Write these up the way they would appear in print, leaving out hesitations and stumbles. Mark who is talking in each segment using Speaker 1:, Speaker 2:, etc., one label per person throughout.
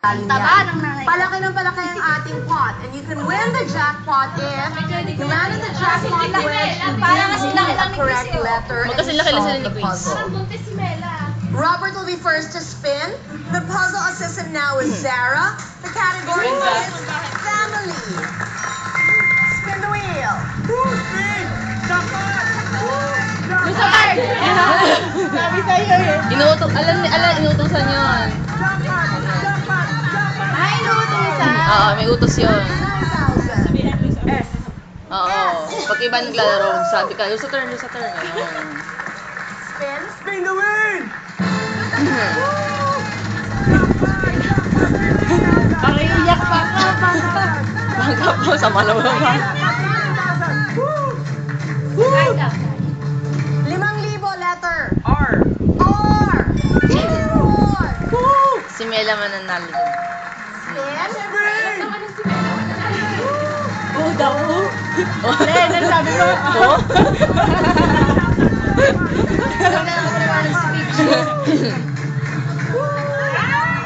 Speaker 1: Taba ng nanay.
Speaker 2: Palaki ng palaki ang ating pot. And you can win the jackpot if you land in the jackpot wish you
Speaker 1: Parang
Speaker 2: give
Speaker 1: kasi
Speaker 2: me
Speaker 1: laki
Speaker 2: a
Speaker 1: lang ni
Speaker 2: correct
Speaker 1: Chris, eh, oh.
Speaker 2: letter and
Speaker 3: Magkasilaki lang sila
Speaker 2: solve
Speaker 3: ni
Speaker 2: the
Speaker 3: Chris.
Speaker 2: puzzle.
Speaker 1: Buntis si Mela.
Speaker 2: Robert will be first to spin. The puzzle assistant now is Sarah. The category is family. Spin the wheel.
Speaker 1: Gusto card! Sabi sa'yo eh.
Speaker 3: Inuutosan yun.
Speaker 1: Ay, inuutusan.
Speaker 3: Oo, may utos yun.
Speaker 2: 9,000.
Speaker 3: Oo. Pag iba naglalaro, sabi ka, doon sa turn. Ayun.
Speaker 2: Spin. Spin the wheel.
Speaker 1: Pakiiyak pa ka.
Speaker 3: Bangka po, sama na ba?
Speaker 2: 5,000 letter.
Speaker 4: R.
Speaker 2: R.
Speaker 3: Si Mela mananalo dun.
Speaker 2: Spin.
Speaker 1: Oh, daw.
Speaker 3: Oh.
Speaker 1: Sabi mo.
Speaker 3: Oh?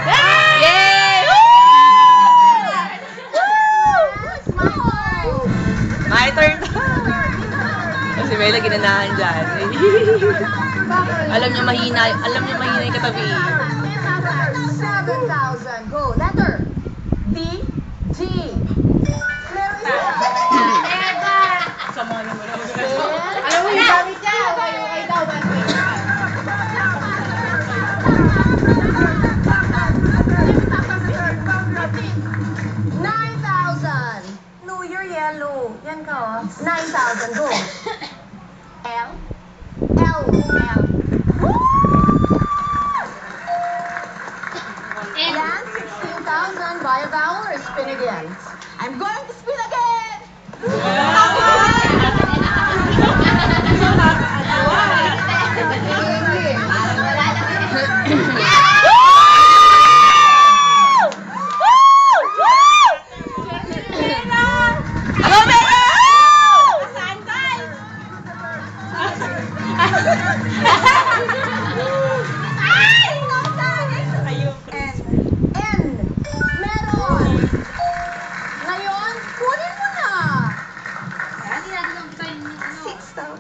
Speaker 3: Yay! My turn. Si Mela ginanahan dyan. Alam niyo mahina yung katabi.
Speaker 2: 7,000. Go. Letter. D. G.
Speaker 4: Sama naman ako.
Speaker 1: Alam mo yung gamit niya. Okay daw.
Speaker 2: 9,000. No, you're yellow. Yan ka, oh. 9,000. Go. L. L. L. Land 16,000. Buy a vowel or spin again. I'm going to spin again. N. Meron. Ngayon, kunin mo na. 6,000.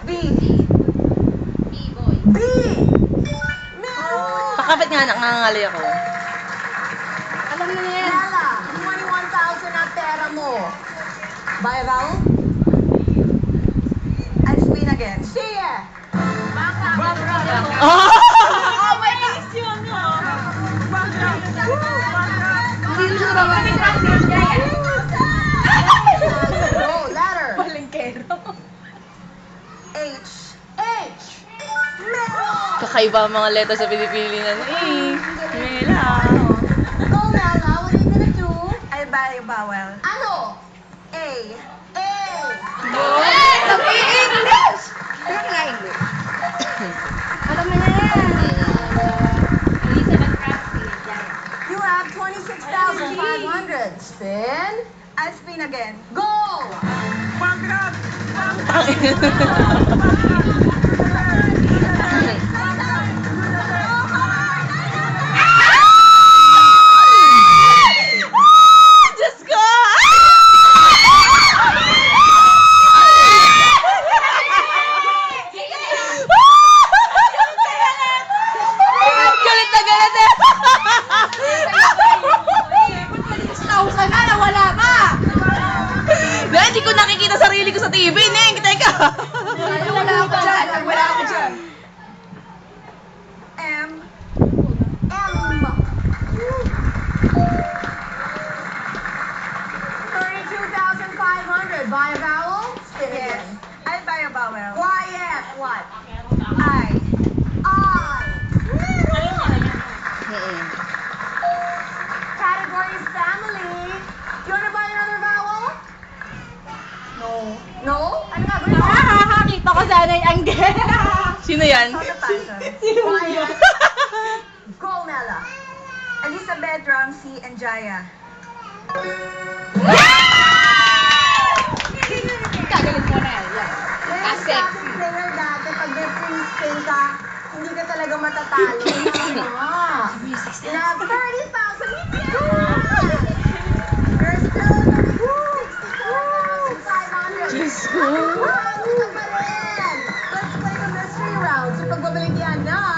Speaker 2: B. B. Meron.
Speaker 3: Pakapit nga, nangangali ako.
Speaker 1: Alam mo yan.
Speaker 2: Lala, 21,000 ang pera mo. Buy a vowel? And spin again. Sige.
Speaker 3: Oh!
Speaker 1: Oh, may kiss yun. Hindi mo siya naman.
Speaker 2: Go, letter.
Speaker 1: Palengkero.
Speaker 2: H. H. Meron.
Speaker 3: Kakaiba ang mga letter sa Pilipinas. Mela.
Speaker 2: Go, Lala. What are you gonna do?
Speaker 4: I buy a vowel.
Speaker 2: Ano? A. A.
Speaker 1: English! Ano nga English? Alam mo na yan.
Speaker 2: You have 26,500. Spin.
Speaker 4: I'll spin again.
Speaker 2: Go.
Speaker 3: Diyos ko! Galit na galit eh!
Speaker 1: Nausan na, nawala ka!
Speaker 3: Hindi ko nakikita sarili ko sa TV, Neng! Teka!
Speaker 1: Wala ako dyan.
Speaker 4: Wala ako dyan.
Speaker 2: M. M. 32,500. Buy a vowel. Spin
Speaker 4: Yes.
Speaker 2: again.
Speaker 4: I'll buy a vowel.
Speaker 2: Quiet. What?
Speaker 4: I.
Speaker 2: I.
Speaker 3: Mm-mm.
Speaker 2: Category is family. Do you want to buy another vowel? No. No? Ano nga?
Speaker 1: Nakakakita ko sana yung anggel.
Speaker 3: Sino yan?
Speaker 2: Quiet. Go, Mela. At least
Speaker 4: sa bedroom, si Anjaya.
Speaker 1: Gagalit mo na yan.
Speaker 2: Meron
Speaker 1: Sexy.
Speaker 2: akong player dati, pag may free spin ka, hindi ka talaga matatalo. Na 30,000 There's still 64,500.
Speaker 3: Diyos ko.
Speaker 2: Wow, isa pa rin. Let's play the mystery round. So pagbabalik yan na